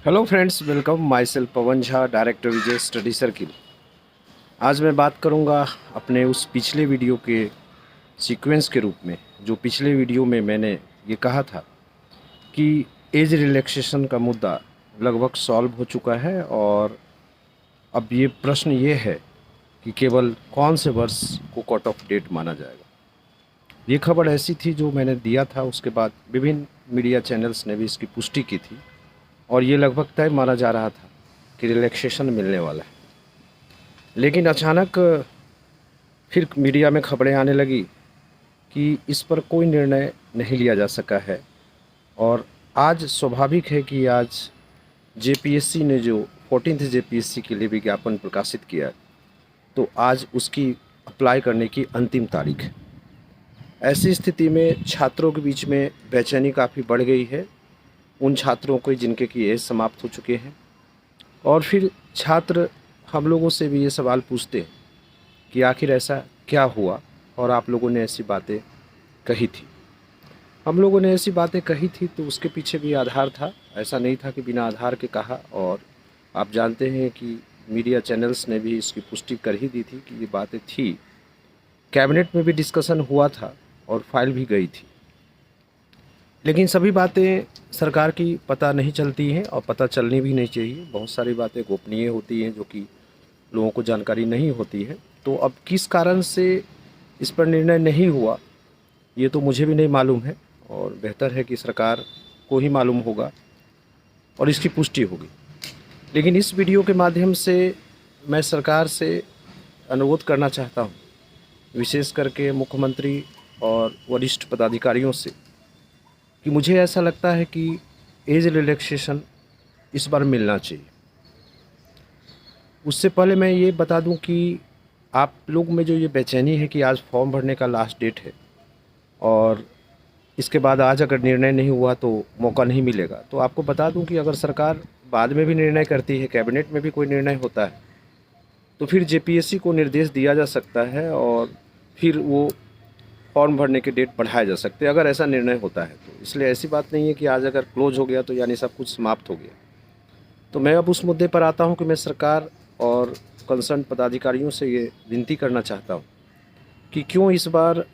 Hello friends, welcome. My self Pawan Jha, director Vijay study circle. आज मैं बात करूंगा अपने उस पिछले वीडियो के सीक्वेंस के रूप में, जो पिछले वीडियो में मैंने ये कहा था कि एज रिलैक्सेशन का मुद्दा लगभग सॉल्व हो चुका है और अब ये प्रश्न ये है कि केवल कौन से वर्ष को कट ऑफ डेट माना जाएगा। ये खबर ऐसी थी जो मैंने दिया था, उसके बाद विभिन्न मीडिया चैनल्स ने भी इसकी पुष्टि की थी और ये लगभग तय माना जा रहा था कि रिलैक्सेशन मिलने वाला है। लेकिन अचानक फिर मीडिया में खबरें आने लगी कि इस पर कोई निर्णय नहीं लिया जा सका है और आज स्वाभाविक है कि आज जेपीएससी ने जो 14th जेपीएससी के लिए विज्ञापन प्रकाशित किया है, तो आज उसकी अप्लाई करने की अंतिम तारीख है। ऐसी स्थिति में छात्रों के बीच में बेचैनी काफ़ी बढ़ गई है, उन छात्रों को जिनके की एज समाप्त हो चुके हैं। और फिर छात्र हम लोगों से भी ये सवाल पूछते हैं कि आखिर ऐसा क्या हुआ और आप लोगों ने ऐसी बातें कही थी। हम लोगों ने ऐसी बातें कही थी तो उसके पीछे भी आधार था, ऐसा नहीं था कि बिना आधार के कहा। और आप जानते हैं कि मीडिया चैनल्स ने भी इसकी पुष्टि कर ही दी थी कि ये बातें थी। कैबिनेट में भी डिस्कशन हुआ था और फाइल भी गई थी। लेकिन सभी बातें सरकार की पता नहीं चलती हैं और पता चलनी भी नहीं चाहिए। बहुत सारी बातें गोपनीय होती हैं जो कि लोगों को जानकारी नहीं होती है। तो अब किस कारण से इस पर निर्णय नहीं हुआ, ये तो मुझे भी नहीं मालूम है और बेहतर है कि सरकार को ही मालूम होगा और इसकी पुष्टि होगी। लेकिन इस वीडियो के माध्यम से मैं सरकार से अनुरोध करना चाहता हूँ, विशेष करके मुख्यमंत्री और वरिष्ठ पदाधिकारियों से, कि मुझे ऐसा लगता है कि एज रिलैक्सेशन इस बार मिलना चाहिए। उससे पहले मैं ये बता दूं कि आप लोग में जो ये बेचैनी है कि आज फॉर्म भरने का लास्ट डेट है और इसके बाद आज अगर निर्णय नहीं हुआ तो मौका नहीं मिलेगा, तो आपको बता दूं कि अगर सरकार बाद में भी निर्णय करती है, कैबिनेट में भी कोई निर्णय होता है, तो फिर जेपीएससी को निर्देश दिया जा सकता है और फिर वो फॉर्म भरने के डेट बढ़ाए जा सकते हैं, अगर ऐसा निर्णय होता है तो। इसलिए ऐसी बात नहीं है कि आज अगर क्लोज हो गया तो यानी सब कुछ समाप्त हो गया। तो मैं अब उस मुद्दे पर आता हूं कि मैं सरकार और कंसर्न पदाधिकारियों से ये विनती करना चाहता हूं कि क्यों इस बार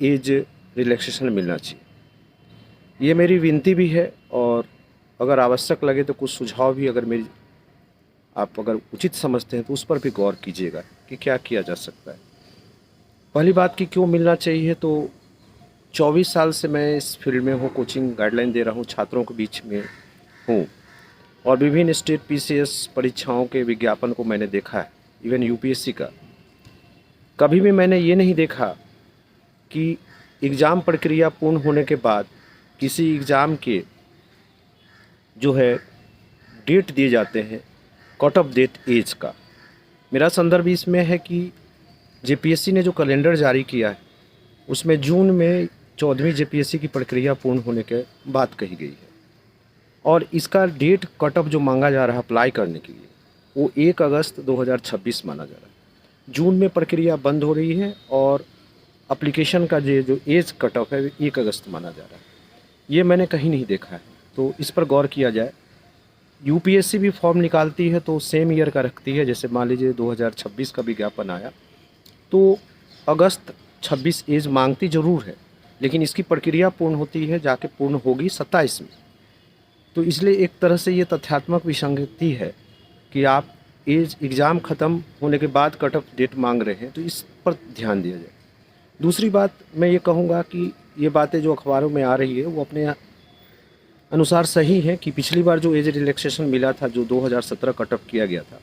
एज रिलैक्सेशन मिलना चाहिए। ये मेरी विनती भी है और अगर आवश्यक लगे तो कुछ सुझाव भी आप अगर उचित समझते हैं तो उस पर भी गौर कीजिएगा कि क्या किया जा सकता है। पहली बात कि क्यों मिलना चाहिए, तो 24 साल से मैं इस फील्ड में हूँ, कोचिंग गाइडलाइन दे रहा हूँ, छात्रों के बीच में हूँ और विभिन्न स्टेट पीसीएस परीक्षाओं के विज्ञापन को मैंने देखा है, इवन यूपीएससी का। कभी भी मैंने ये नहीं देखा कि एग्ज़ाम प्रक्रिया पूर्ण होने के बाद किसी एग्ज़ाम के जो है डेट दिए जाते हैं, कट ऑफ डेट एज का। मेरा संदर्भ इसमें है कि जेपीएससी ने जो कैलेंडर जारी किया है उसमें जून में 14वीं जेपीएससी की प्रक्रिया पूर्ण होने के बाद कही गई है और इसका डेट कट ऑफ जो मांगा जा रहा है अप्लाई करने के लिए वो 1 अगस्त 2026 माना जा रहा है। जून में प्रक्रिया बंद हो रही है और एप्लीकेशन का जो एज कट ऑफ है 1 अगस्त माना जा रहा है। ये मैंने कहीं नहीं देखा है, तो इस पर गौर किया जाए। यूपीएससी भी फॉर्म निकालती है तो सेम ईयर का रखती है। जैसे मान लीजिए 2026 का विज्ञापन आया तो अगस्त 26 एज मांगती ज़रूर है, लेकिन इसकी प्रक्रिया पूर्ण होती है जाके पूर्ण होगी 27 में। तो इसलिए एक तरह से ये तथ्यात्मक विसंगति है कि आप एज एग्ज़ाम ख़त्म होने के बाद कट ऑफ डेट मांग रहे हैं, तो इस पर ध्यान दिया जाए। दूसरी बात मैं ये कहूँगा कि ये बातें जो अखबारों में आ रही है वो अपने अनुसार सही है कि पिछली बार जो एज रिलैक्सेशन मिला था, जो 2017 कट ऑफ किया गया था,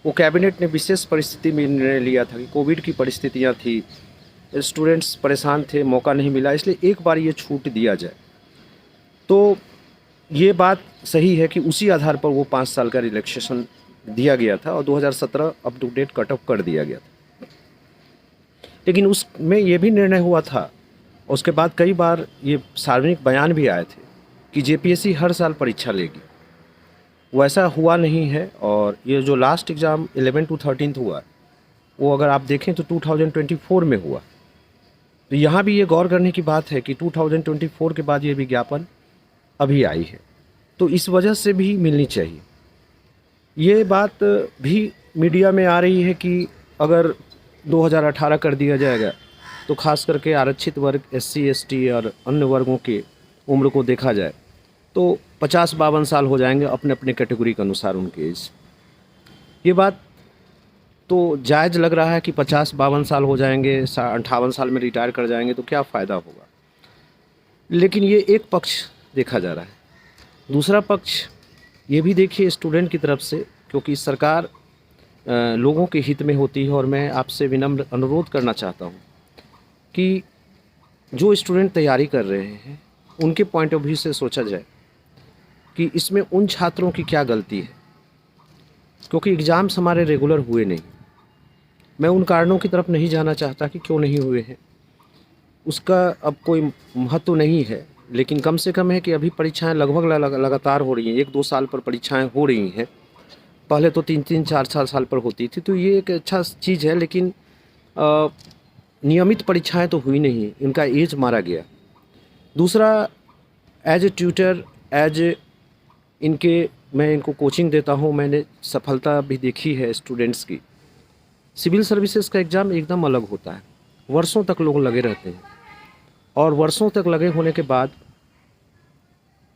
वो कैबिनेट ने विशेष परिस्थिति में निर्णय लिया था कि कोविड की परिस्थितियाँ थी, स्टूडेंट्स परेशान थे, मौका नहीं मिला, इसलिए एक बार ये छूट दिया जाए। तो ये बात सही है कि उसी आधार पर वो 5 साल का रिलैक्सेशन दिया गया था और 2017 up to date cut off कर दिया गया था। लेकिन उसमें ये भी निर्णय हुआ था और उसके बाद कई बार ये सार्वजनिक बयान भी आए थे कि जेपीएससी हर साल परीक्षा लेगी। वैसा हुआ नहीं है और ये जो लास्ट एग्ज़ाम 11 to 13 हुआ, वो अगर आप देखें तो 2024 में हुआ। तो यहाँ भी ये गौर करने की बात है कि 2024 के बाद ये विज्ञापन अभी आई है। तो इस वजह से भी मिलनी चाहिए। ये बात भी मीडिया में आ रही है कि अगर 2018 कर दिया जाएगा तो खास करके आरक्षित वर्ग एससी एसटी और अन्य वर्गों के उम्र को देखा जाए तो 50-52 साल हो जाएंगे अपने अपने कैटेगरी के अनुसार उनके एज। ये बात तो जायज़ लग रहा है कि 50-52 साल हो जाएंगे, 58 साल में रिटायर कर जाएंगे तो क्या फ़ायदा होगा। लेकिन ये एक पक्ष देखा जा रहा है। दूसरा पक्ष ये भी देखिए स्टूडेंट की तरफ से, क्योंकि सरकार लोगों के हित में होती है और मैं आपसे विनम्र अनुरोध करना चाहता हूँ कि जो स्टूडेंट तैयारी कर रहे हैं उनके पॉइंट ऑफ व्यू से सोचा जाए कि इसमें उन छात्रों की क्या गलती है, क्योंकि एग्ज़ाम्स हमारे रेगुलर हुए नहीं। मैं उन कारणों की तरफ नहीं जाना चाहता कि क्यों नहीं हुए हैं, उसका अब कोई महत्व नहीं है, लेकिन कम से कम है कि अभी परीक्षाएं लगभग लगातार हो रही हैं। 1-2 साल पर परीक्षाएं हो रही हैं, पहले तो 3-3 4-4 साल पर होती थी, तो ये एक अच्छा चीज़ है। लेकिन नियमित परीक्षाएं तो हुई नहीं, इनका एज मारा गया। दूसरा, एज ए ट्यूटर, मैं इनको कोचिंग देता हूँ, मैंने सफलता भी देखी है स्टूडेंट्स की। सिविल सर्विसेज का एग्ज़ाम एकदम अलग होता है, वर्षों तक लोग लगे रहते हैं और वर्षों तक लगे होने के बाद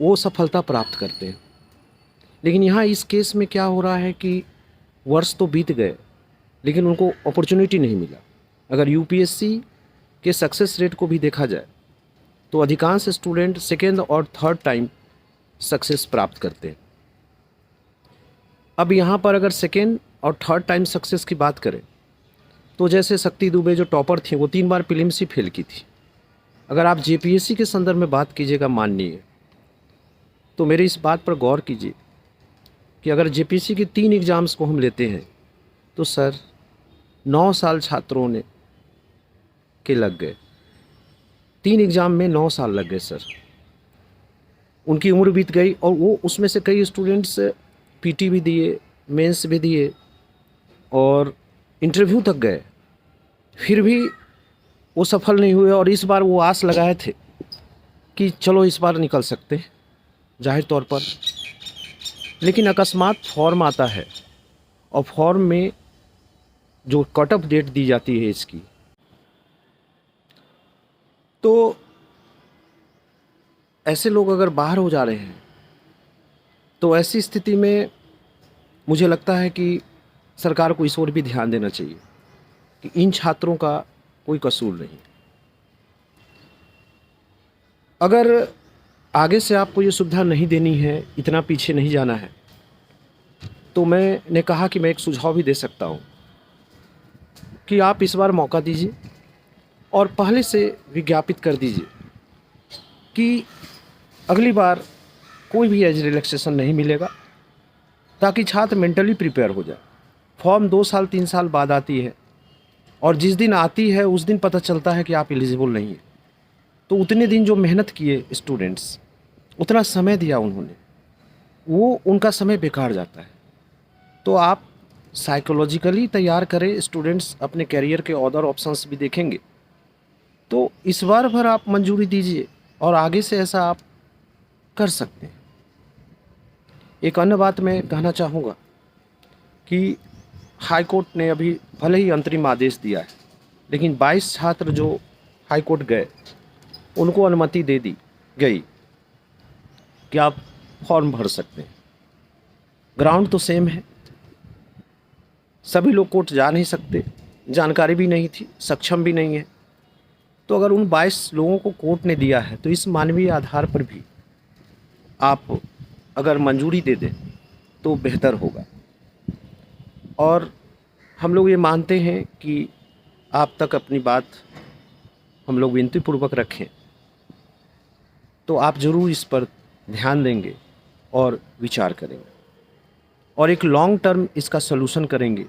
वो सफलता प्राप्त करते हैं। लेकिन यहाँ इस केस में क्या हो रहा है कि वर्ष तो बीत गए लेकिन उनको अपॉर्चुनिटी नहीं मिला। अगर यूपीएससी के सक्सेस रेट को भी देखा जाए तो अधिकांश स्टूडेंट सेकेंड और थर्ड टाइम सक्सेस प्राप्त करते हैं। अब यहाँ पर अगर सेकेंड और थर्ड टाइम सक्सेस की बात करें तो जैसे शक्ति दुबे जो टॉपर थी वो 3 बार प्रीलिम्स ही फेल की थी। अगर आप जेपीएससी के संदर्भ में बात कीजिएगा माननीय, तो मेरी इस बात पर गौर कीजिए कि अगर जेपीएससी के 3 एग्ज़ाम्स को हम लेते हैं तो सर 9 साल छात्रों ने के लग गए। 3 एग्ज़ाम में 9 साल लग गए सर, उनकी उम्र बीत गई। और वो उसमें से कई स्टूडेंट्स पीटी भी दिए, मेंस भी दिए और इंटरव्यू तक गए, फिर भी वो सफल नहीं हुए। और इस बार वो आस लगाए थे कि चलो इस बार निकल सकते हैं जाहिर तौर पर, लेकिन अकस्मात फॉर्म आता है और फॉर्म में जो कट ऑफ डेट दी जाती है इसकी, तो ऐसे लोग अगर बाहर हो जा रहे हैं तो ऐसी स्थिति में मुझे लगता है कि सरकार को इस ओर भी ध्यान देना चाहिए कि इन छात्रों का कोई कसूर नहीं। अगर आगे से आपको ये सुविधा नहीं देनी है, इतना पीछे नहीं जाना है, तो मैंने कहा कि मैं एक सुझाव भी दे सकता हूँ कि आप इस बार मौका दीजिए और पहले से विज्ञापित कर दीजिए कि अगली बार कोई भी एज रिलैक्सेशन नहीं मिलेगा, ताकि छात्र मेंटली प्रिपेयर हो जाए। फॉर्म 2 साल 3 साल बाद आती है और जिस दिन आती है उस दिन पता चलता है कि आप एलिजिबल नहीं हैं। तो उतने दिन जो मेहनत किए स्टूडेंट्स, उतना समय दिया उन्होंने, वो उनका समय बेकार जाता है। तो आप साइकोलॉजिकली तैयार करें स्टूडेंट्स, अपने करियर के अदर ऑप्शंस भी देखेंगे। तो इस बार भर आप मंजूरी दीजिए और आगे से ऐसा आप कर सकते हैं। एक अन्य बात मैं कहना चाहूँगा कि हाई कोर्ट ने अभी भले ही अंतरिम आदेश दिया है, लेकिन 22 छात्र जो हाई कोर्ट गए उनको अनुमति दे दी गई कि आप फॉर्म भर सकते हैं। ग्राउंड तो सेम है, सभी लोग कोर्ट जा नहीं सकते, जानकारी भी नहीं थी, सक्षम भी नहीं है। तो अगर उन 22 लोगों को कोर्ट ने दिया है तो इस मानवीय आधार पर भी आप अगर मंजूरी दे दें तो बेहतर होगा। और हम लोग ये मानते हैं कि आप तक अपनी बात हम लोग विनतीपूर्वक रखें, तो आप ज़रूर इस पर ध्यान देंगे और विचार करेंगे और एक लॉन्ग टर्म इसका सलूशन करेंगे।